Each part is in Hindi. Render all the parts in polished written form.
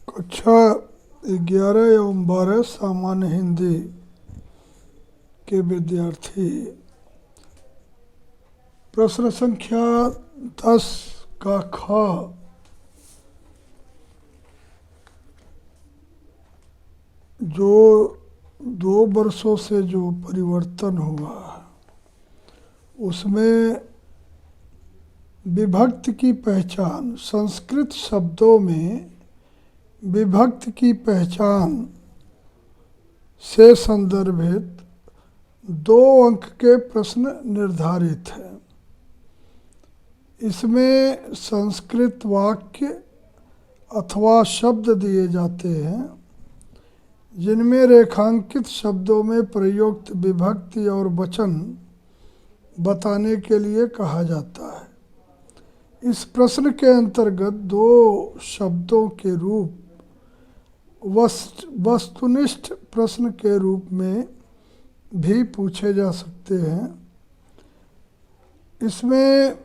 कक्षा 11 एवं 12 सामान्य हिंदी के विद्यार्थी प्रश्न संख्या 10 का ख जो 2 वर्षों से जो परिवर्तन हुआ उसमें विभक्ति की पहचान, संस्कृत शब्दों में विभक्ति की पहचान से संदर्भित 2 अंक के प्रश्न निर्धारित हैं। इसमें संस्कृत वाक्य अथवा शब्द दिए जाते हैं जिनमें रेखांकित शब्दों में प्रयुक्त विभक्ति और वचन बताने के लिए कहा जाता है। इस प्रश्न के अंतर्गत 2 शब्दों के रूप वस्तुनिष्ठ प्रश्न के रूप में भी पूछे जा सकते हैं। इसमें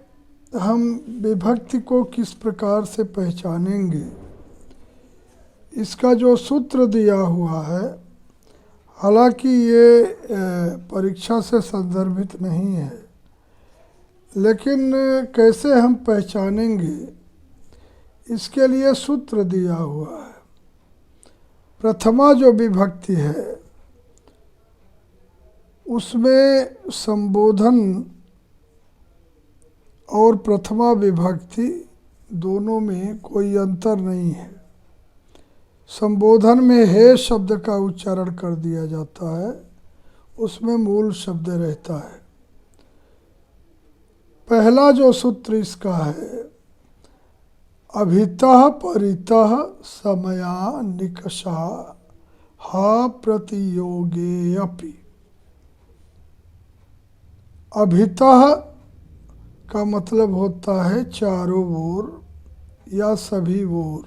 हम विभक्ति को किस प्रकार से पहचानेंगे, इसका जो सूत्र दिया हुआ है, हालांकि ये परीक्षा से संदर्भित नहीं है, लेकिन कैसे हम पहचानेंगे इसके लिए सूत्र दिया हुआ है। प्रथमा जो विभक्ति है उसमें संबोधन और प्रथमा विभक्ति दोनों में कोई अंतर नहीं है। संबोधन में हे शब्द का उच्चारण कर दिया जाता है, उसमें मूल शब्द रहता है। पहला जो सूत्र इसका है, अभितः परितः समया निकषा हा प्रतियोगे अपि। अभितः का मतलब होता है चारों ओर या सभी ओर।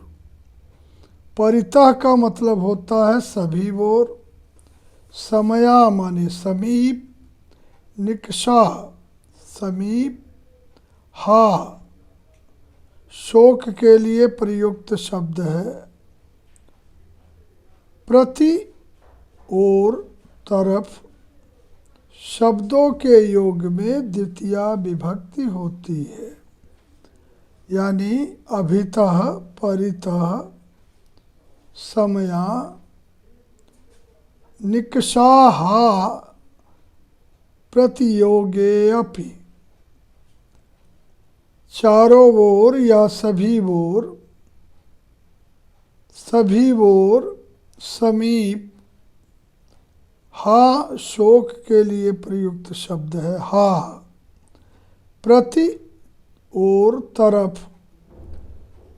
परितः का मतलब होता है सभी ओर। समया माने समीप, निकषा समीप, हा शोक के लिए प्रयुक्त शब्द है। प्रति और तरफ शब्दों के योग में द्वितीया विभक्ति होती है, यानी अभितः परितः समया निकषाहा प्रतियोगे अपि। चारों ओर या सभी ओर, सभी ओर, समीप, हा शोक के लिए प्रयुक्त शब्द है हा। प्रति और तरफ,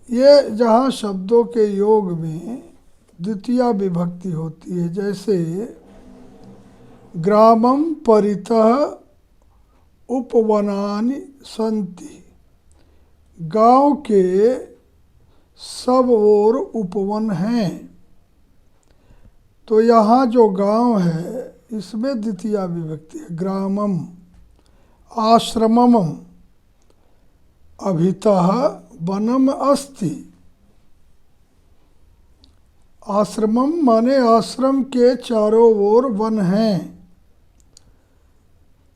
ये जहाँ शब्दों के योग में द्वितीया विभक्ति होती है, जैसे ग्रामं परितः उपवनानि सन्ति। गांव के सब ओर उपवन हैं। तो यहाँ जो गांव है इसमें द्वितीया विभक्ति है। ग्रामम, आश्रमम, अभितः वनम अस्ति। आश्रमम माने आश्रम के चारों ओर वन हैं।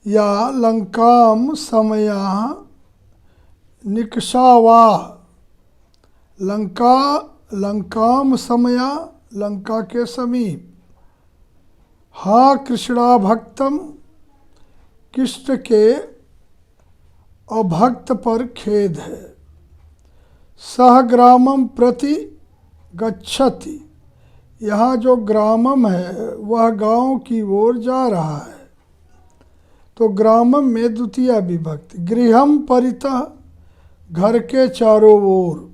या लंकाम समया निकषावा। लंका, लंकाम समया लंका के समीप। हा कृष्णा भक्तम, कृष्ण के अभक्त पर खेद है। सह ग्रामम प्रति गच्छति। यहाँ जो ग्रामम है वह गांव की ओर जा रहा है। तो ग्रामम में द्वितीया विभक्ति। गृहम परितः, घर के चारों ओर।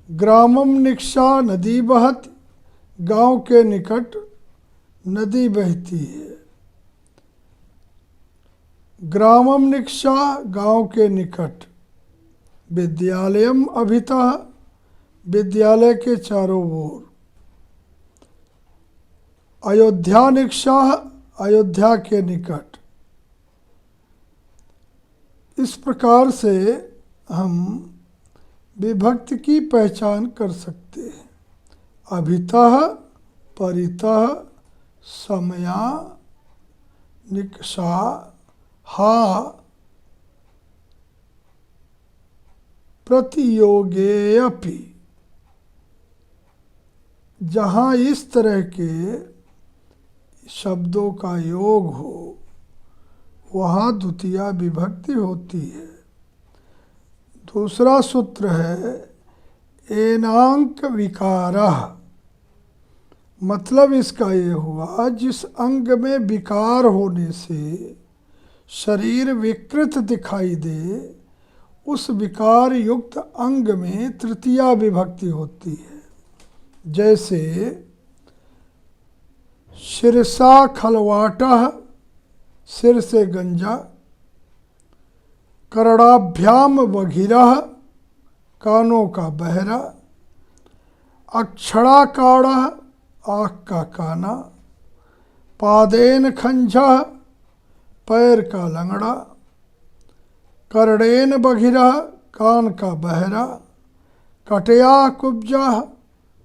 ग्रामम निकषा नदी बहति। गांव के निकट नदी बहती है। ग्रामम निकषा गांव के निकट। विद्यालयम अभितः, विद्यालय के चारों ओर। अयोध्या निकषा अयोध्या के निकट। इस प्रकार से हम विभक्ति की पहचान कर सकते हैं। अभितः, परितः, समया, निकषा, हा, प्रतियोगेऽपि। जहाँ इस तरह के शब्दों का योग हो वहाँ द्वितीया विभक्ति होती है। दूसरा सूत्र है एनांक विकारः। मतलब इसका ये हुआ जिस अंग में विकार होने से शरीर विकृत दिखाई दे उस विकार युक्त अंग में तृतीया विभक्ति होती है। जैसे शिरसा खलवाटः, सिर से गंजा, करणाभ्याम बधिरः, कानों का बहरा, अक्षराकाड़ः, आँख का काना, पादेन खंजः, पैर का लंगड़ा, कर्णेन बधिरः, कान का बहरा, कटया कुब्जः,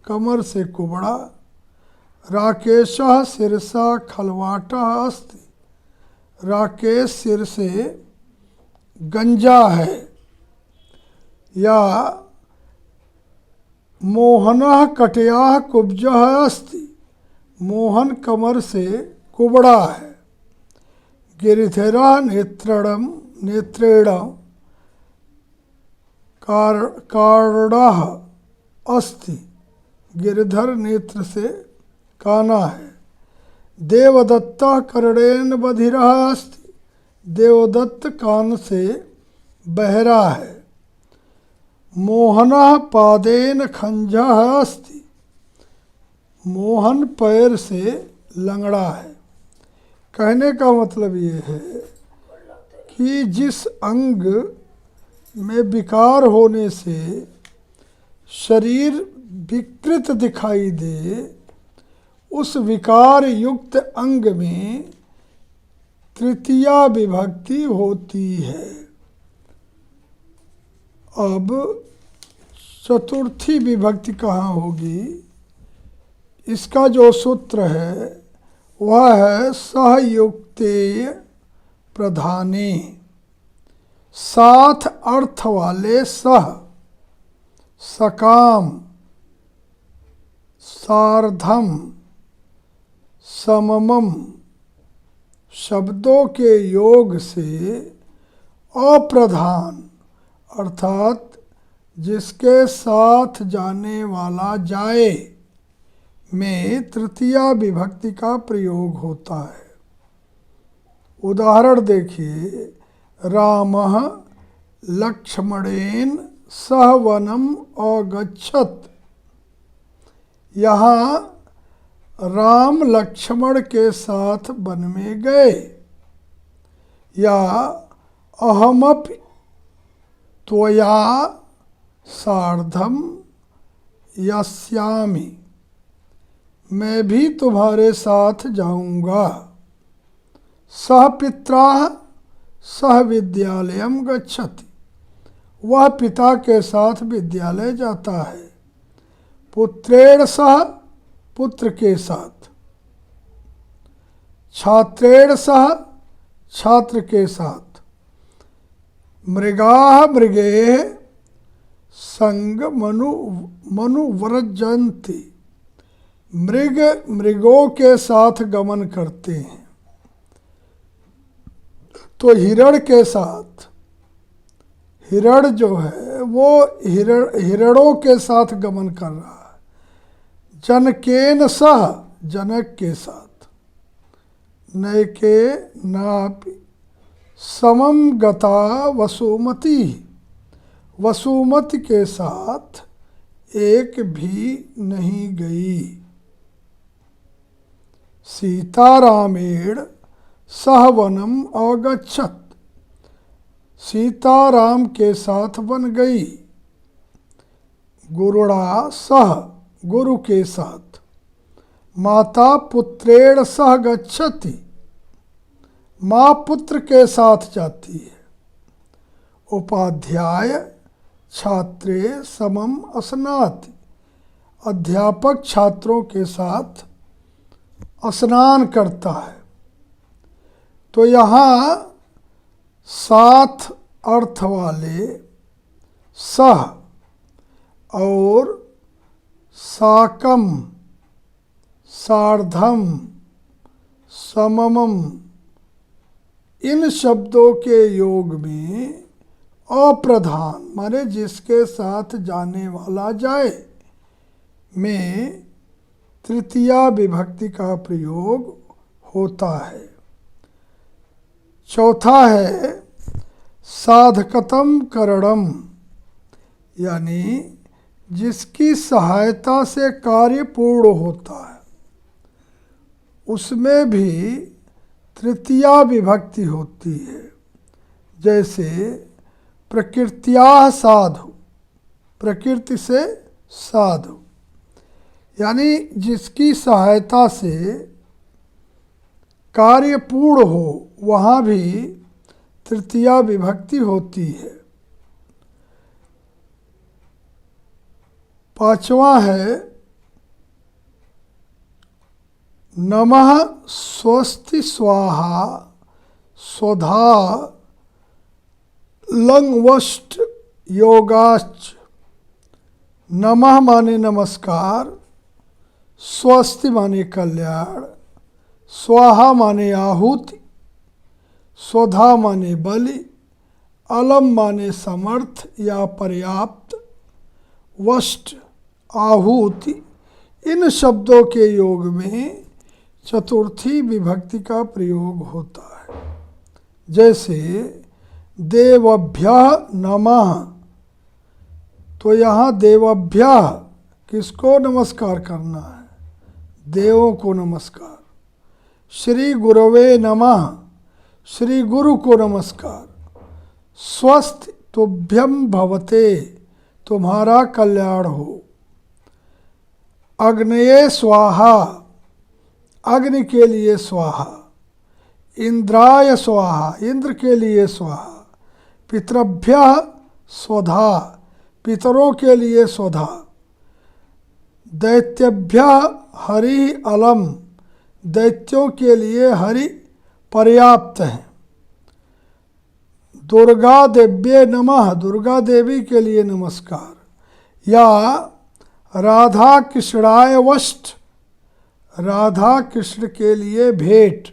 कमर से कुबड़ा, राकेशः सिरसा खलवाटः अस्ति। राकेश सिर से गंजा है। या मोहनः कटया कुब्जः अस्ति। मोहन कमर से कुबड़ा है। गिरिधरः नेत्रेण कार्णः अस्ति। गिरिधर नेत्र से काना है। देवदत्तः कर्णेन बधिरः अस्ति। देवदत्त कान से बहरा है। मोहनः पादेन खंजः अस्ति। मोहन पैर से लंगड़ा है। कहने का मतलब ये है कि जिस अंग में विकार होने से शरीर विकृत दिखाई दे उस विकार युक्त अंग में तृतीया विभक्ति होती है। अब चतुर्थी विभक्ति कहाँ होगी? इसका जो सूत्र है वह है सहयुक्तेय प्रधाने। साथ अर्थ वाले सह, सकाम, सार्धम, सममम शब्दों के योग से अप्रधान अर्थात जिसके साथ जाने वाला जाए में तृतीया विभक्ति का प्रयोग होता है। उदाहरण देखिए, रामः लक्ष्मणेन सह वनम अगच्छत्। यहाँ राम लक्ष्मण के साथ वन में गए। या अहमपि त्वया सार्धम यास्यामि। मैं भी तुम्हारे साथ जाऊंगा। सह पित्राः सह विद्यालयम गच्छति। वह पिता के साथ विद्यालय जाता है। पुत्रेण सह पुत्र के साथ। छात्रेण सह छात्र के साथ। मृगाः मृगेः संग मनुव्रजन्ति। मृग मृगों के साथ गमन करते हैं। तो हिरण के साथ, हिरण जो है वो हिरणों के साथ गमन कर रहा है। जनकेन सह जनक के साथ। नैके नापि समम गता वसुमती। वसुमती के साथ एक भी नहीं गई। सीतारामेण सह वनम अगच्छत्। सीताराम के साथ वन गई। गुरुणा सह गुरु के साथ। माता पुत्रेण सह गच्छति। माँ पुत्र के साथ जाती है। उपाध्याय छात्रे समम अस्नाति, अध्यापक छात्रों के साथ स्नान करता है। तो यहाँ साथ अर्थ वाले सह और साकम, सार्धम, सममम, इन शब्दों के योग में अप्रधान माने जिसके साथ जाने वाला जाए में तृतीया विभक्ति का प्रयोग होता है। चौथा है साधकतम करणम, यानी जिसकी सहायता से कार्य पूर्ण होता है, उसमें भी तृतीया विभक्ति होती है। जैसे प्रकृत्या साधु, प्रकृति से साधु, यानी जिसकी सहायता से कार्य पूर्ण हो, वहाँ भी तृतीया विभक्ति होती है। पांचवा है नमः स्वस्ति स्वाहा स्वधा लंगवष्ट योगाच। नमः माने नमस्कार, स्वस्ति माने कल्याण, स्वाहा माने आहुति, स्वधा माने बलि, अलम माने समर्थ या पर्याप्त, वष्ट आहुति। इन शब्दों के योग में चतुर्थी विभक्ति का प्रयोग होता है। जैसे देवभ्यः नमः, तो यहाँ देवभ्यः किसको नमस्कार करना है? देवों को नमस्कार। श्री गुरवे नमः, श्री गुरु को नमस्कार। स्वस्थ तुभ्यम भवते, तुम्हारा कल्याण हो। अग्नये स्वाहा, अग्नि के लिए स्वाहा। इंद्राय स्वाहा, इंद्र के लिए स्वाहा। पितृभ्यः स्वधा, पितरों के लिए स्वधा। दैत्यभ्यः हरि अलम, दैत्यों के लिए हरि पर्याप्त है। दुर्गा देव्ये नमः, दुर्गा देवी के लिए नमस्कार। या राधा कृष्णाय वष्ट, राधा कृष्ण के लिए भेंट।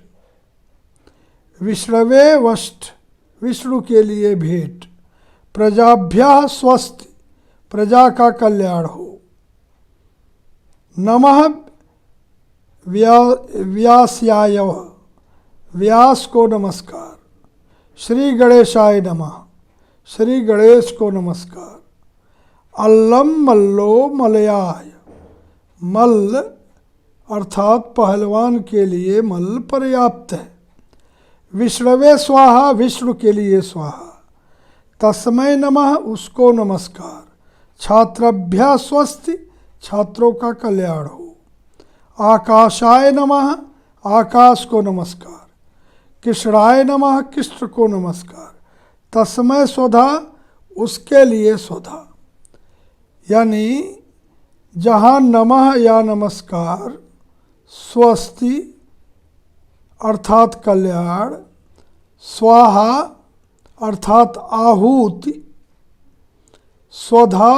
विष्णवे वष्ट, विष्णु के लिए भेंट। प्रजाभ्यः स्वस्ति, प्रजा का कल्याण हो। नमः व्यास्याय, व्यास को नमस्कार। श्री गणेशाय नमः, श्री गणेश को नमस्कार। अल्लम मल्लो मलयाय, मल्ल अर्थात पहलवान के लिए मल्ल पर्याप्त है। विष्णवे स्वाहा, विष्णु के लिए स्वाहा। तस्मै नमः, उसको नमस्कार। छात्रभ्यः स्वस्ति, छात्रों का कल्याण हो। आकाशाय नमः, आकाश को नमस्कार। कृष्णाय नमः, कृष्ण को नमस्कार। तस्मै स्वधा, उसके लिए स्वधा। यानी जहाँ नमः या नमस्कार, स्वस्ति अर्थात कल्याण, स्वाहा अर्थात आहुति, स्वधा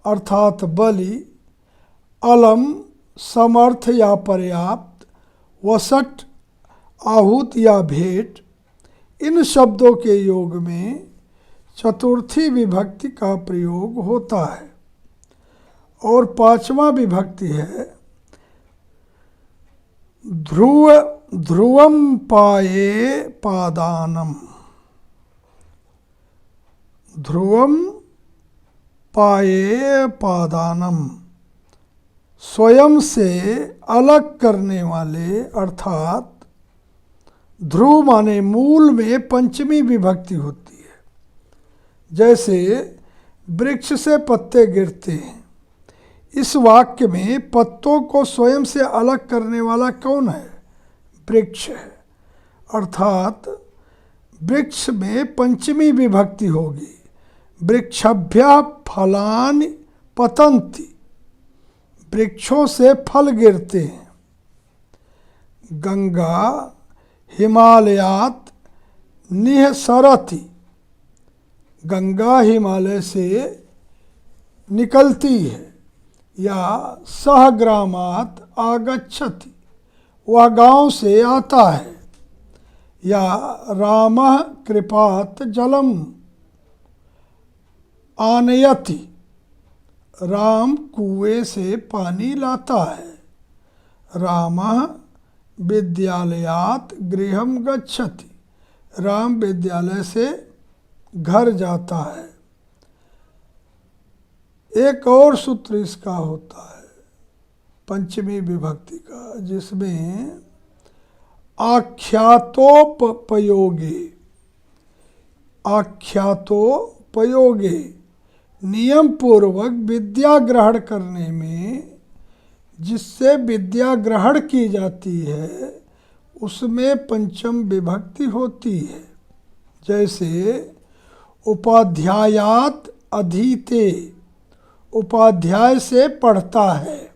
अर्थात बलि, अलम समर्थ या पर्याप्त, वसट आहूत या भेंट, इन शब्दों के योग में चतुर्थी विभक्ति का प्रयोग होता है। और पांचवा विभक्ति है ध्रुवम पाये पादानम। ध्रुवम पाये पादानम, स्वयं से अलग करने वाले, अर्थात ध्रुव माने मूल में पंचमी विभक्ति होती है। जैसे वृक्ष से पत्ते गिरते हैं, इस वाक्य में पत्तों को स्वयं से अलग करने वाला कौन है? वृक्ष है। अर्थात वृक्ष में पंचमी विभक्ति होगी। वृक्षभ्य फलानि पतन्ति, वृक्षों से फल गिरते हैं। गंगा हिमालयात निःसरति, गंगा हिमालय से निकलती है। या सहग्रामात आगच्छति, वह गांव से आता है। या रामः कृपात जलम आनयति, राम कुएं से पानी लाता है। रामः विद्यालयात गृहम गच्छति, राम विद्यालय से घर जाता है। एक और सूत्र इसका होता है पंचमी विभक्ति का, जिसमें आख्यातोपयोगे, आख्यातोपयोगे नियम पूर्वक विद्या ग्रहण करने में जिससे विद्या ग्रहण की जाती है उसमें पंचम विभक्ति होती है। जैसे उपाध्यायात अधीते, उपाध्याय से पढ़ता है।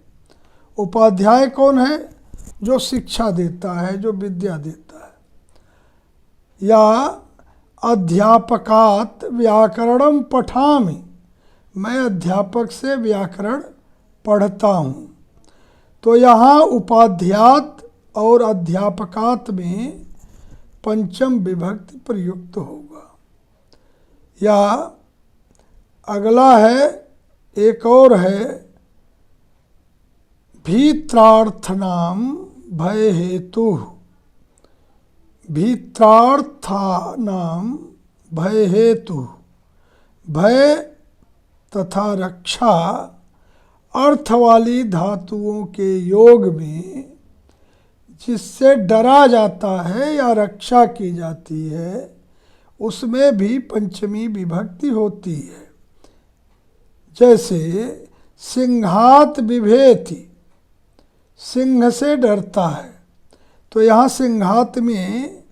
उपाध्याय कौन है? जो शिक्षा देता है, जो विद्या देता है। या अध्यापकात व्याकरणम पठामि, मैं अध्यापक से व्याकरण पढ़ता हूँ। तो यहाँ उपाध्यात और अध्यापकात में पंचम विभक्ति प्रयुक्त होगा। या अगला है, एक और है, भीत्रार्थनाम भय हेतु, भीत्रार्थानाम भय हेतु, भय तथा रक्षा अर्थ वाली धातुओं के योग में जिससे डरा जाता है या रक्षा की जाती है उसमें भी पंचमी विभक्ति होती है। जैसे सिंहात बिभेति, सिंह से डरता है, तो यहाँ सिंहात में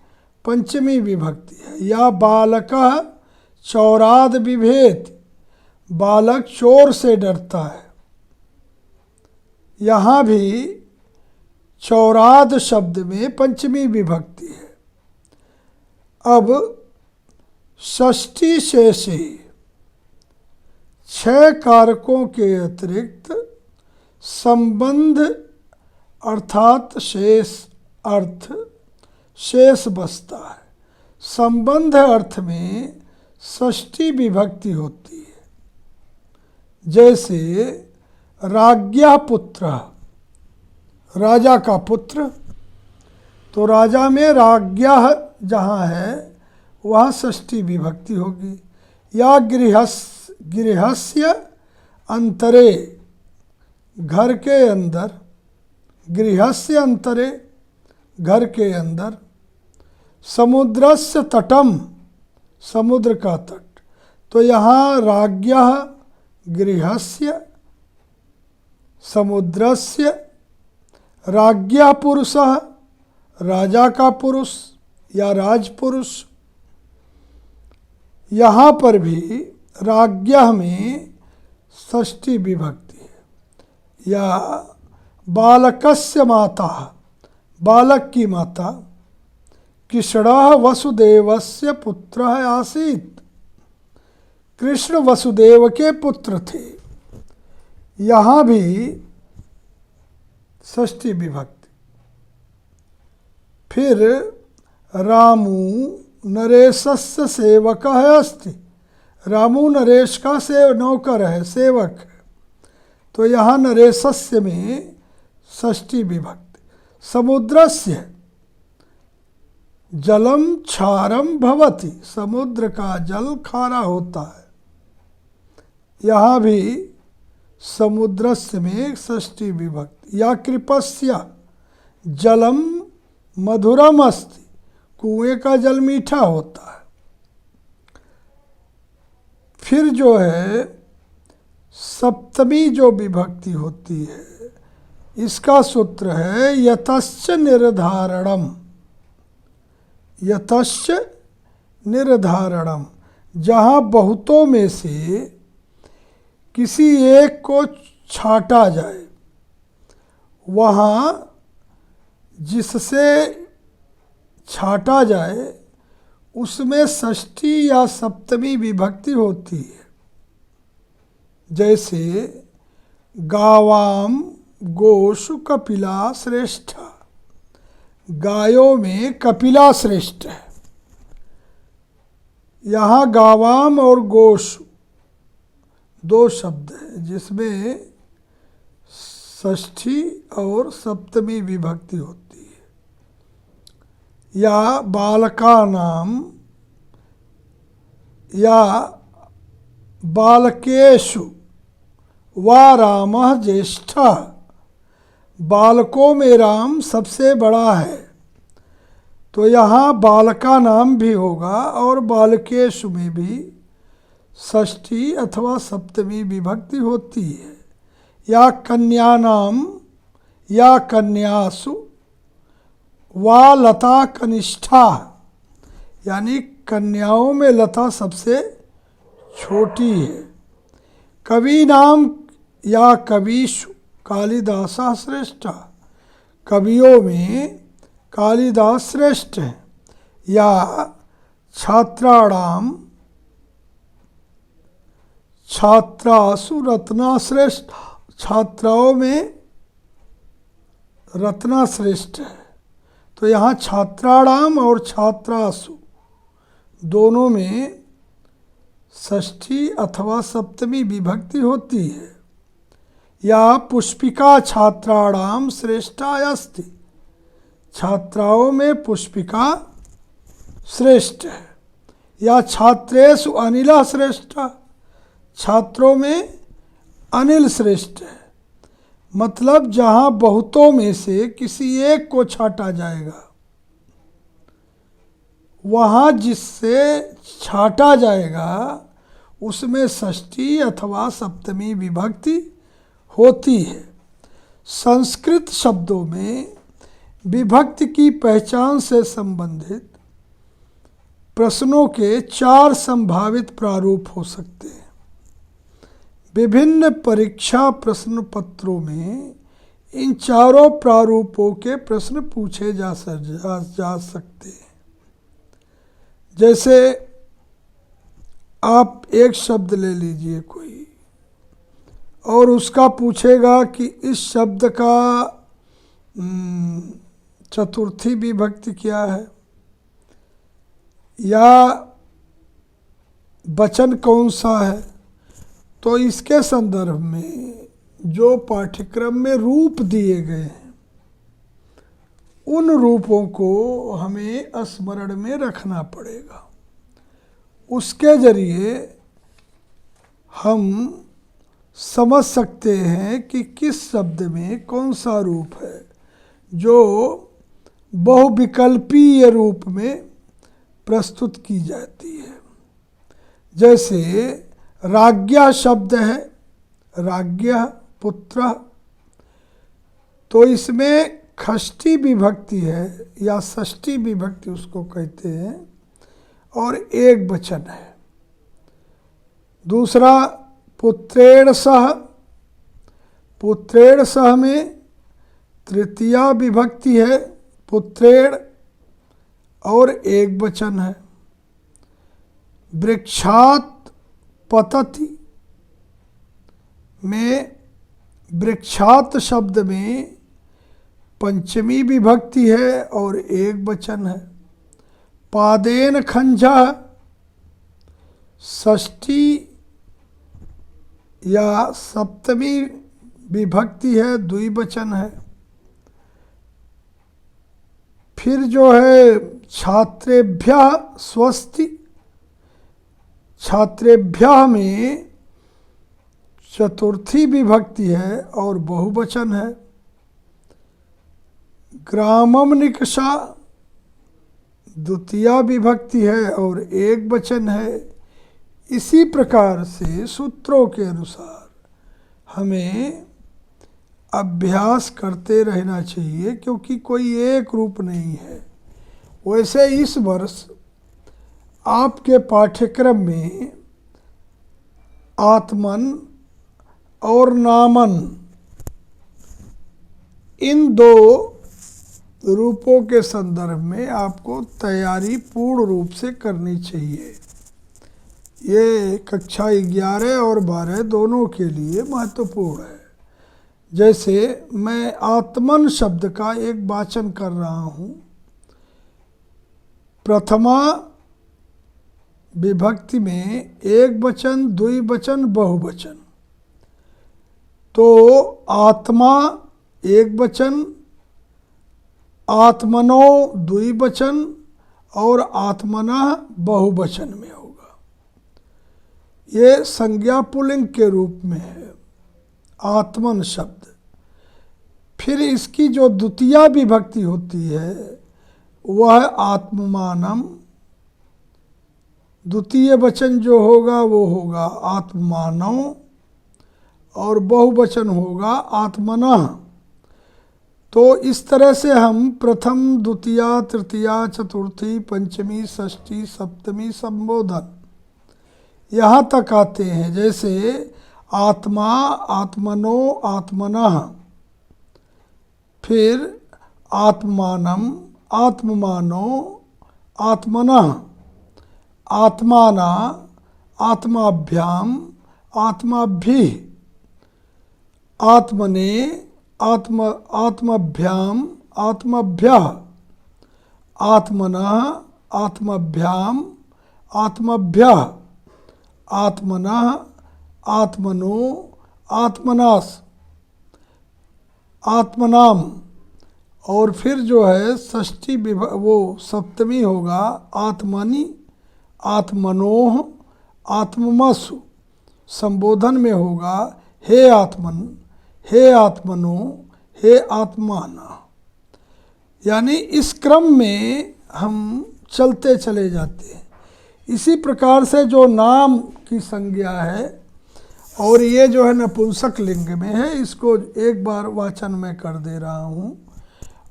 पंचमी विभक्ति है। या बालकः चौराद बिभेति, बालक चोर से डरता है, यहाँ भी चौराद शब्द में पंचमी विभक्ति है। अब षष्ठी शेषे, 6 कारकों के अतिरिक्त संबंध अर्थात शेष अर्थ शेष बसता है। संबंध अर्थ में षष्ठी विभक्ति होती है। जैसे राज्ञा पुत्र, राजा का पुत्र, तो राजा में राज्ञा जहाँ है वहाँ षष्ठी विभक्ति होगी। या गृहस्य अंतरे, घर के अंदर, गृहस्य अंतरे, घर के अंदर। समुद्रस्य तटम, समुद्र का तट, तो यहाँ राज्ञः गृहस्य समुद्रस्य, राज्ञः पुरुषः, राजा का पुरुष या राजपुरुष। यहाँ पर भी राज्ञः में षष्ठी विभक्ति है। या बालकस्य माता, बालक की माता। कृष्णः वसुदेवस्य पुत्रः आसीत्, कृष्ण वसुदेव के पुत्र थे, यहाँ भी षष्ठी विभक्ति। फिर रामू नरेशस्य सेवकः अस्ति, रामू नरेश का नौकर है, सेवक है, तो यहाँ नरेशस्य में षष्ठी विभक्ति। समुद्रस्य जलम क्षारम भवति, समुद्र का जल खारा होता है, यहाँ भी समुद्रस्य में षष्ठी विभक्ति। या कृपस्य जलम मधुरम अस्ति, कुएं का जल मीठा होता है। फिर जो है सप्तमी जो विभक्ति होती है इसका सूत्र है यतश्च निर्धारणम, यतश्च निर्धारणम, जहाँ बहुतों में से किसी एक को छांटा जाए, वहाँ जिससे छांटा जाए उसमें षष्ठी या सप्तमी विभक्ति होती है। जैसे गावाम गोषु कपिला श्रेष्ठा, गायों में कपिला श्रेष्ठ है। यहाँ गावाम और गोषु दो शब्द हैं जिसमें षष्ठी और सप्तमी विभक्ति होती है। या बालका नाम या बालकेषु वा रामः ज्येष्ठः, बालकों में राम सबसे बड़ा है, तो यहाँ बालका नाम भी होगा और बालकेषु में भी षष्ठी अथवा सप्तमी विभक्ति होती है। या कन्या नाम या कन्यासु वा लता कनिष्ठा, यानी कन्याओं में लता सबसे छोटी है। कवि नाम या कविषु कालिदासा श्रेष्ठ, कवियों में कालिदास श्रेष्ठ है। या छात्राणाम छात्रासु रत्ना श्रेष्ठ, छात्राओं में रत्ना श्रेष्ठ है। तो यहाँ छात्राणाम और छात्रासु दोनों में षष्ठी अथवा सप्तमी विभक्ति होती है। या पुष्पिका छात्राणाम श्रेष्ठा अस्ति, छात्राओं में पुष्पिका श्रेष्ठ है। या छात्रेषु अनिला श्रेष्ठा, छात्रों में अनिल श्रेष्ठ है। मतलब जहाँ बहुतों में से किसी एक को छांटा जाएगा, वहाँ जिससे छांटा जाएगा उसमें षष्ठी अथवा सप्तमी विभक्ति होती है। संस्कृत शब्दों में विभक्ति की पहचान से संबंधित प्रश्नों के 4 संभावित प्रारूप हो सकते हैं। विभिन्न परीक्षा प्रश्न पत्रों में इन चारों प्रारूपों के प्रश्न पूछे जा सकते हैं। जैसे आप एक शब्द ले लीजिए कोई, और उसका पूछेगा कि इस शब्द का चतुर्थी विभक्ति क्या है, या वचन कौन सा है। तो इसके संदर्भ में जो पाठ्यक्रम में रूप दिए गए हैं, उन रूपों को हमें स्मरण में रखना पड़ेगा। उसके जरिए हम समझ सकते हैं कि किस शब्द में कौन सा रूप है जो बहुविकल्पीय रूप में प्रस्तुत की जाती है। जैसे राज्ञा शब्द है, राज्ञः पुत्र, तो इसमें षष्ठी विभक्ति है या षष्ठी विभक्ति उसको कहते हैं, और एक वचन है। दूसरा पुत्रेण सह, पुत्रेण सह में तृतीया विभक्ति है पुत्रेण, और एक वचन है। वृक्षात पतति में वृक्षात शब्द में पंचमी विभक्ति है और एक वचन है। पादेन खंजा षष्ठी या सप्तमी विभक्ति है, द्विवचन है। फिर जो है छात्रेभ्यः स्वस्ति, छात्रेभ्यः में चतुर्थी विभक्ति है और बहुवचन है। ग्रामम निकषा द्वितीया विभक्ति है और एक वचन है। इसी प्रकार से सूत्रों के अनुसार हमें अभ्यास करते रहना चाहिए, क्योंकि कोई एक रूप नहीं है। वैसे इस वर्ष आपके पाठ्यक्रम में आत्मन और नामन इन दो रूपों के संदर्भ में आपको तैयारी पूर्ण रूप से करनी चाहिए। ये कक्षा 11 और 12 दोनों के लिए महत्वपूर्ण है। जैसे मैं आत्मन शब्द का एक वाचन कर रहा हूँ, प्रथमा विभक्ति में एक वचन, द्विवचन, बहुवचन। तो आत्मा एक वचन, आत्मनो द्विवचन और आत्मना बहुवचन में होगा। ये संज्ञा पुल्लिंग के रूप में है आत्मन शब्द। फिर इसकी जो द्वितीया विभक्ति होती है वह आत्मानम, द्वितीय वचन जो होगा वो होगा आत्मानव और बहुवचन होगा आत्मनः। तो इस तरह से हम प्रथम, द्वितीया, तृतीया, चतुर्थी, पंचमी, षष्ठी, सप्तमी संबोधन यहाँ तक आते हैं। जैसे आत्मा, आत्मनो, आत्मनः, फिर आत्मानम, आत्ममानो, आत्मनः, आत्माना, आत्माभ्याम, आत्माभिः, आत्मने, आत्मभ्याम, आत्मभ्यः, आत्मनः, आत्मभ्याम, आत्मभ्यः, आत्मनः, आत्मनो, आत्मनास, आत्मनाम। और फिर जो है षष्ठी वो सप्तमी होगा आत्मनि, आत्मनोह, आत्ममसु। संबोधन में होगा हे आत्मन, हे आत्मनो, हे आत्माना। यानी इस क्रम में हम चलते चले जाते हैं। इसी प्रकार से जो नाम की संज्ञा है, और ये जो है नपुंसक लिंग में है, इसको एक बार वाचन में कर दे रहा हूँ।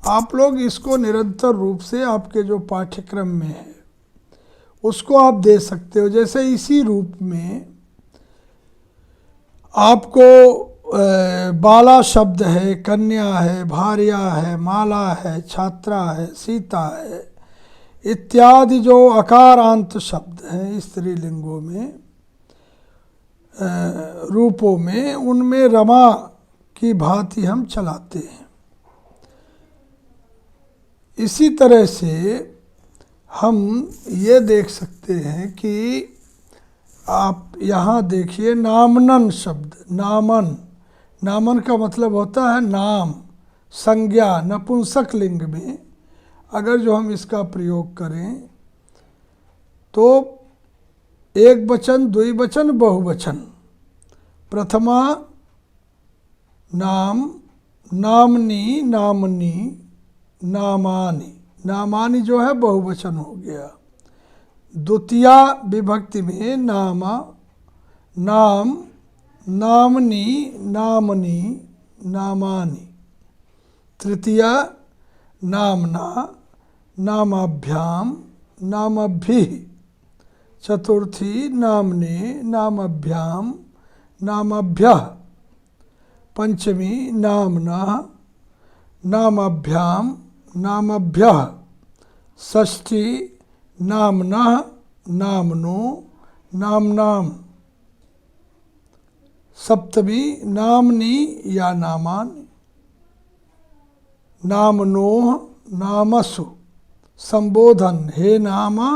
आप लोग इसको निरंतर रूप से आपके जो पाठ्यक्रम में है उसको आप दे सकते हो। जैसे इसी रूप में आपको बाला शब्द है, कन्या है, भार्या है, माला है, छात्रा है, सीता है इत्यादि जो अकारांत शब्द हैं स्त्रीलिंगों में, रूपों में, उनमें रमा की भांति हम चलाते हैं। इसी तरह से हम ये देख सकते हैं कि आप यहाँ देखिए नामनन शब्द, नामन, नामन का मतलब होता है नाम, संज्ञा। नपुंसक लिंग में अगर जो हम इसका प्रयोग करें तो एक वचन, द्विवचन, बहुवचन। प्रथमा नाम, नामनी, नामनी, नामानि। नामानि जो है बहुवचन हो गया। द्वितीया विभक्ति में नामा, नाम, नामनी, नामनी, नामानि। तृतीया नामना, नामाभ्याम, नामभिः। चतुर्थी नामने, नामभ्याम, नामभ्यः। पंचमी नामना, नामभ्याम, नामभ्यः। षष्ठी नामनः, नामनो, नामनाम। सप्तमी नामनी या नामानि, नामनोः, नामसु। संबोधन हे नामा,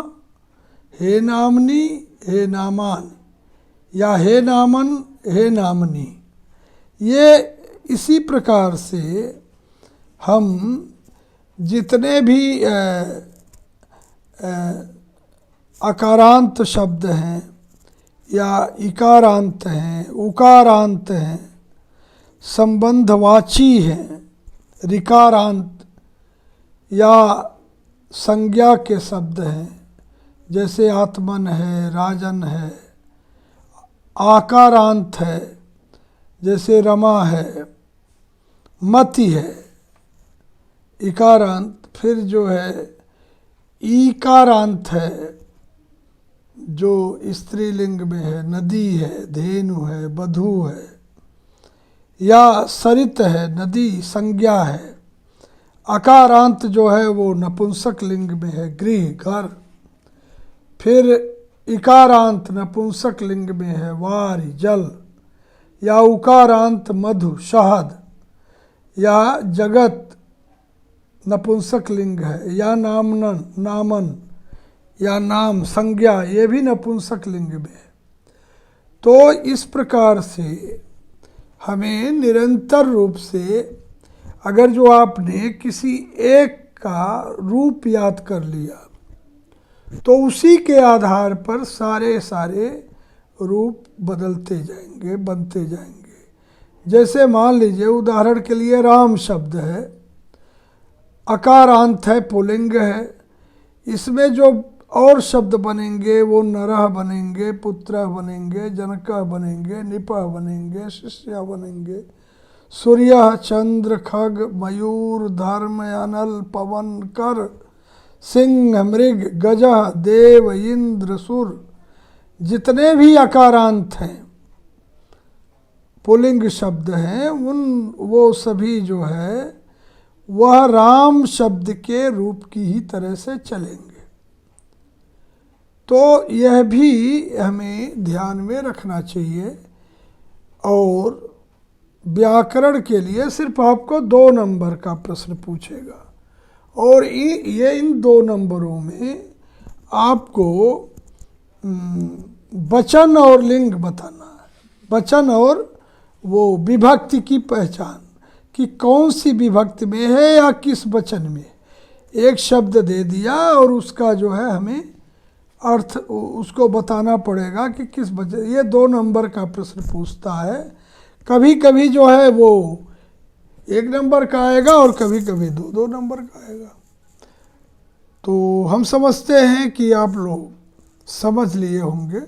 हे नामनी, हे नामानि या हे नामन, हे नामनी। ये इसी प्रकार से हम जितने भी अकारांत शब्द हैं या इकारांत हैं, उकारांत हैं, संबंधवाची हैं, ऋकारांत या संज्ञा के शब्द हैं, जैसे आत्मन है, राजन है। आकारांत है जैसे रमा है, मति है, इकारांत। फिर जो है ईकारांत है, जो स्त्रीलिंग में है, नदी है, धेनु है, बधू है, या सरित है, नदी संज्ञा है। अकारांत जो है वो नपुंसक लिंग में है, गृह, घर। फिर इकारांत नपुंसक लिंग में है, वारी, जल। या उकारांत मधु, शहद। या जगत नपुंसक लिंग है। या नामन, नामन या नाम, संज्ञा, ये भी नपुंसक लिंग में है। तो इस प्रकार से हमें निरंतर रूप से, अगर जो आपने किसी एक का रूप याद कर लिया तो उसी के आधार पर सारे रूप बदलते जाएंगे, बनते जाएंगे। जैसे मान लीजिए उदाहरण के लिए राम शब्द है, अकारांत है, पुल्लिंग है। इसमें जो और शब्द बनेंगे वो नरः बनेंगे, पुत्रः बनेंगे, जनकः बनेंगे, निपः बनेंगे, शिष्यः बनेंगे, सूर्य, चंद्र, खग, मयूर, धर्म, अनल, पवन, कर, सिंह, मृग, गजः, देव, इंद्र, सुर। जितने भी अकारांत हैं, पुल्लिंग शब्द हैं, वो सभी जो है वह राम शब्द के रूप की ही तरह से चलेंगे। तो यह भी हमें ध्यान में रखना चाहिए। और व्याकरण के लिए सिर्फ आपको 2 नंबर का प्रश्न पूछेगा, और ये इन 2 नंबरों में आपको वचन और लिंग बताना है। वचन और वो विभक्ति की पहचान, कि कौन सी विभक्ति में है या किस वचन में। एक शब्द दे दिया और उसका जो है हमें अर्थ उसको बताना पड़ेगा कि किस वचन। ये 2 नंबर का प्रश्न पूछता है। कभी कभी जो है वो 1 नंबर का आएगा और कभी कभी 2-2 नंबर का आएगा। तो हम समझते हैं कि आप लोग समझ लिए होंगे।